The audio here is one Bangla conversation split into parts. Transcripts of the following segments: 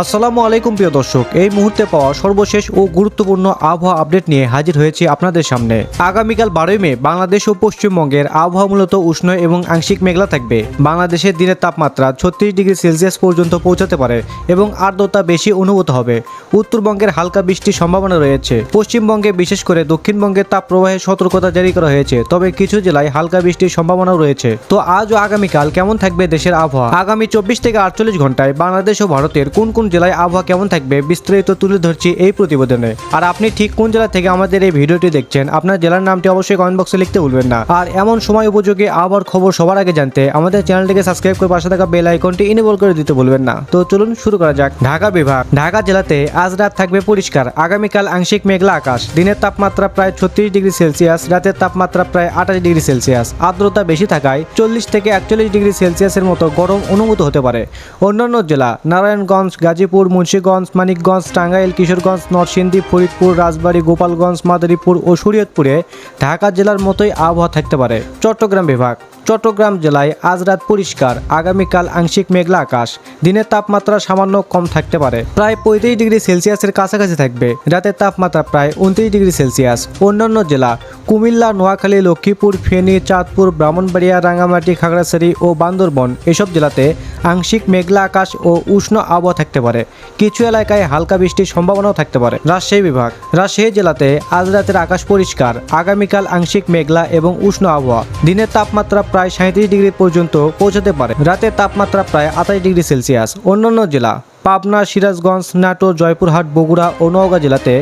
আসসালামু আলাইকুম প্রিয় দর্শক, এই মুহূর্তে পাওয়া সর্বশেষ ও গুরুত্বপূর্ণ আবহাওয়া আপডেট নিয়ে হাজির হয়েছি আপনাদের সামনে। আগামীকাল 12 মে বাংলাদেশ ও পশ্চিমবঙ্গের আবহাওয়া মূলত উষ্ণ এবং আংশিক মেঘলা থাকবে। বাংলাদেশের দিনের তাপমাত্রা 36 ডিগ্রি সেলসিয়াস পর্যন্ত পৌঁছাতে পারে এবং আর্দ্রতা বেশি অনুভূত হবে। উত্তরবঙ্গের হালকা বৃষ্টির সম্ভাবনা রয়েছে। পশ্চিমবঙ্গে বিশেষ করে দক্ষিণবঙ্গের তাপ প্রবাহের সতর্কতা জারি করা হয়েছে, তবে কিছু জেলায় হালকা বৃষ্টির সম্ভাবনাও রয়েছে। তো আজ ও আগামীকাল কেমন থাকবে দেশের আবহাওয়া? আগামী 24 থেকে 48 ঘন্টায় বাংলাদেশ ও ভারতের কোন কোন জেলায় আবহাওয়া কেমন থাকবে বিস্তারিত তুলে ধরছি এই প্রতিবেদনে। আর আপনি ঠিক কোন জেলা থেকে আমাদের এই ভিডিওটি দেখছেন, আপনার জেলার নামটি অবশ্যই কমেন্ট বক্সে লিখতে ভুলবেন না। আর এমন সময় উপযোগী আবহাওয়ার খবর সবার আগে জানতে আমাদের চ্যানেলটিকে সাবস্ক্রাইব করে পাশে থাকা বেল আইকনটি ইনেবল করে দিতে ভুলবেন না। তো চলুন শুরু করা যাক। ঢাকা বিভাগ। ঢাকা জেলাতে আজ রাত থাকবে পরিষ্কার। আগামীকাল আংশিক মেঘলা আকাশ। দিনের তাপমাত্রা প্রায় 36 ডিগ্রি সেলসিয়াস, রাতের তাপমাত্রা প্রায় 28 ডিগ্রি সেলসিয়াস। আর্দ্রতা বেশি থাকায় 40 থেকে 41 ডিগ্রি সেলসিয়াসের মতো গরম অনুভূত হতে পারে। অন্যান্য জেলা নারায়ণগঞ্জ, গাজীপুর, মুন্সিগঞ্জ, মানিকগঞ্জ, টাঙ্গাইল, কিশোরগঞ্জ, নরসিংদী, ফরিদপুর, রাজবাড়ী, গোপালগঞ্জ, মাদারীপুর ও শরীয়তপুরে ঢাকা জেলার মতোই আবহাওয়া থাকতে পারে। চট্টগ্রাম বিভাগ। চট্টগ্রাম জেলায় আজ রাত পরিষ্কার। আগামীকাল আংশিক মেঘলা আকাশ। দিনের তাপমাত্রা সামান্য কম থাকতে পারে, প্রায় 35 ডিগ্রি সেলসিয়াসের কাছাকাছি থাকবে। রাতের তাপমাত্রা প্রায় 29 ডিগ্রি সেলসিয়াস। অন্যান্য জেলা কুমিল্লা, নোয়াখালী, লক্ষ্মীপুর, ফেনী, চাঁদপুর, ব্রাহ্মণবাড়িয়া, রাঙ্গামাটি, খাগড়াছড়ি ও বান্দরবন এসব জেলাতে আংশিক মেঘলা আকাশ ও উষ্ণ আবহাওয়া থাকতে পারে। কিছু এলাকায় হালকা বৃষ্টির সম্ভাবনাও থাকতে পারে। রাজশাহী বিভাগ। রাজশাহী জেলাতে আজ রাতের আকাশ পরিষ্কার। আগামীকাল আংশিক মেঘলা এবং উষ্ণ আবহাওয়া। দিনের তাপমাত্রা প্রায় 37 ডিগ্রি পর্যন্ত পৌঁছাতে পারে। রাতের তাপমাত্রা প্রায় 28 ডিগ্রি সেলসিয়াস। অন্যান্য জেলা পাবনা, সিরাজগঞ্জ, নাটোর, জয়পুরহাট, বগুড়া ও নওগাঁ জেলাতে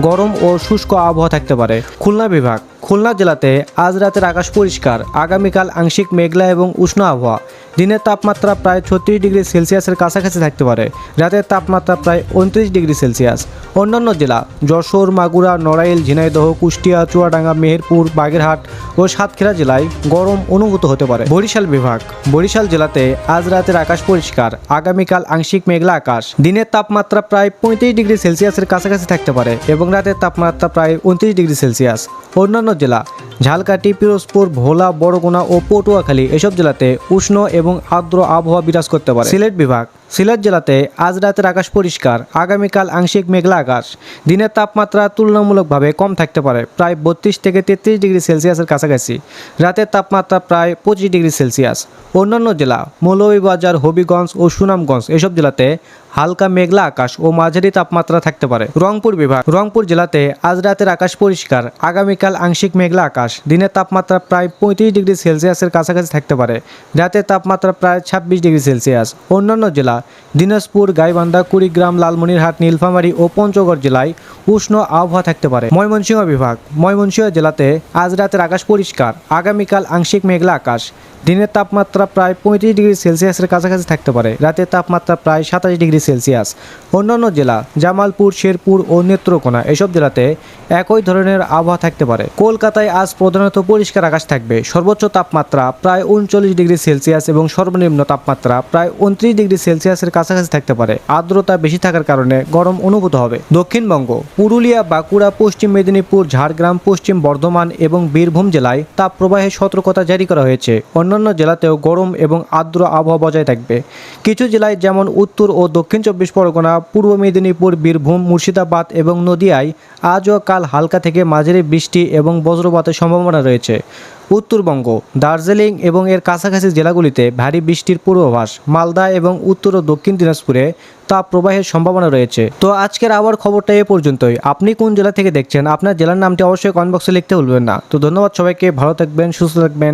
গরম ও শুষ্ক আবহাওয়া থাকতে পারে। খুলনা বিভাগ। খুলনা জেলাতে আজ রাতের আকাশ পরিষ্কার। আগামীকাল আংশিক মেঘলা এবং উষ্ণ আবহাওয়া। দিনের তাপমাত্রা প্রায় 36 ডিগ্রি সেলসিয়াসের কাছাকাছি থাকতে পারে। রাতের তাপমাত্রা প্রায় 29 ডিগ্রি সেলসিয়াস। অন্যান্য জেলা যশোর, মাগুরা, নড়াইল, ঝিনাইদহ, কুষ্টিয়া, চুয়াডাঙ্গা, মেহেরপুর, বাগেরহাট ও সাতক্ষীরা জেলায় গরম অনুভূত হতে পারে। বরিশাল বিভাগ। বরিশাল জেলাতে আজ রাতের আকাশ পরিষ্কার। আগামীকাল আংশিক মেঘলা আকাশ। দিনের তাপমাত্রা প্রায় 35 ডিগ্রি সেলসিয়াসের কাছাকাছি থাকতে পারে এবং রাতের তাপমাত্রা প্রায় 29 ডিগ্রি সেলসিয়াস। অন্যান্য জেলা ঝালকাঠি, পিরোজপুর, ভোলা, বরগুনা ও পটুয়াখালী এসব জেলাতে উষ্ণ এবং আর্দ্র আবহাওয়া বিরাজ করতে পারে। সিলেট বিভাগ। সিলেট জেলাতে আজ রাতের আকাশ পরিষ্কার। আগামীকাল আংশিক মেঘলা আকাশ। দিনের তাপমাত্রা তুলনামূলকভাবে কম থাকতে পারে, প্রায় 32 থেকে 33 ডিগ্রি সেলসিয়াসের কাছাকাছি। রাতের তাপমাত্রা প্রায় 25 ডিগ্রি সেলসিয়াস। অন্যান্য জেলা মৌলভীবাজার, হবিগঞ্জ ও সুনামগঞ্জ এসব জেলাতে হালকা মেঘলা আকাশ ও মাঝারি তাপমাত্রা থাকতে পারে। রংপুর বিভাগ। রংপুর জেলাতে আজ রাতের আকাশ পরিষ্কার। আগামীকাল আংশিক মেঘলা আকাশ। দিনের তাপমাত্রা প্রায় 35 ডিগ্রি সেলসিয়াসের কাছাকাছি থাকতে পারে। রাতের তাপমাত্রা প্রায় 26 ডিগ্রি সেলসিয়াস। অন্যান্য জেলা দিনাজপুর, গাইবান্ধা, কুড়িগ্রাম, লালমনিরহাট, নীলফামারী ও পঞ্চগড় জেলায় উষ্ণ আবহাওয়া থাকতে পারে। ময়মনসিংহ বিভাগ। ময়মনসিংহ জেলাতে আজ রাতের আকাশ পরিষ্কার। আগামীকাল আংশিক মেঘলা আকাশ। দিনের তাপমাত্রা প্রায় 35 ডিগ্রি সেলসিয়াসের কাছাকাছি থাকতে পারে। রাতের তাপমাত্রা প্রায় 27 ডিগ্রি সেলসিয়াস। অন্যান্য জেলা জামালপুর, শেরপুর ও নেত্রকোনা এসব জেলাতে একই ধরনের আবহাওয়া থাকতে পারে। কলকাতায় আজ প্রধানত পরিষ্কার আকাশ থাকবে। সর্বোচ্চ তাপমাত্রা প্রায় 39 ডিগ্রি সেলসিয়াস এবং সর্বনিম্ন তাপমাত্রা প্রায় 29 ডিগ্রি সেলসিয়াসের কাছাকাছি থাকতে পারে। আর্দ্রতা বেশি থাকার কারণে গরম অনুভূত হবে। দক্ষিণবঙ্গ। পুরুলিয়া, বাঁকুড়া, পশ্চিম মেদিনীপুর, ঝাড়গ্রাম, পশ্চিম বর্ধমান এবং বীরভূম জেলায় তাপ প্রবাহের সতর্কতা জারি করা হয়েছে। অন্যান্য জেলাতেও গরম এবং আর্দ্র আবহাওয়া বজায় থাকবে। কিছু জেলায় যেমন উত্তর ও দক্ষিণ 24 পরগনা, পূর্ব মেদিনীপুর, বীরভূম, মুর্শিদাবাদ এবং নদিয়ায় আজ ও কাল হালকা থেকে মাঝারি বৃষ্টি এবং বজ্রপাতের সম্ভাবনা রয়েছে। উত্তরবঙ্গ, দার্জিলিং এবং এর কাছাকাছি জেলাগুলিতে ভারী বৃষ্টির পূর্বাভাস। মালদা এবং উত্তর ও দক্ষিণ দিনাজপুরে তাপ প্রবাহের সম্ভাবনা রয়েছে। তো আজকের আবহাওয়ার খবরটা এ পর্যন্তই। আপনি কোন জেলা থেকে দেখছেন, আপনার জেলার নামটি অবশ্যই কমেন্ট বক্সে লিখতে ভুলবেন না। তো ধন্যবাদ সবাইকে, ভালো থাকবেন, সুস্থ থাকবেন।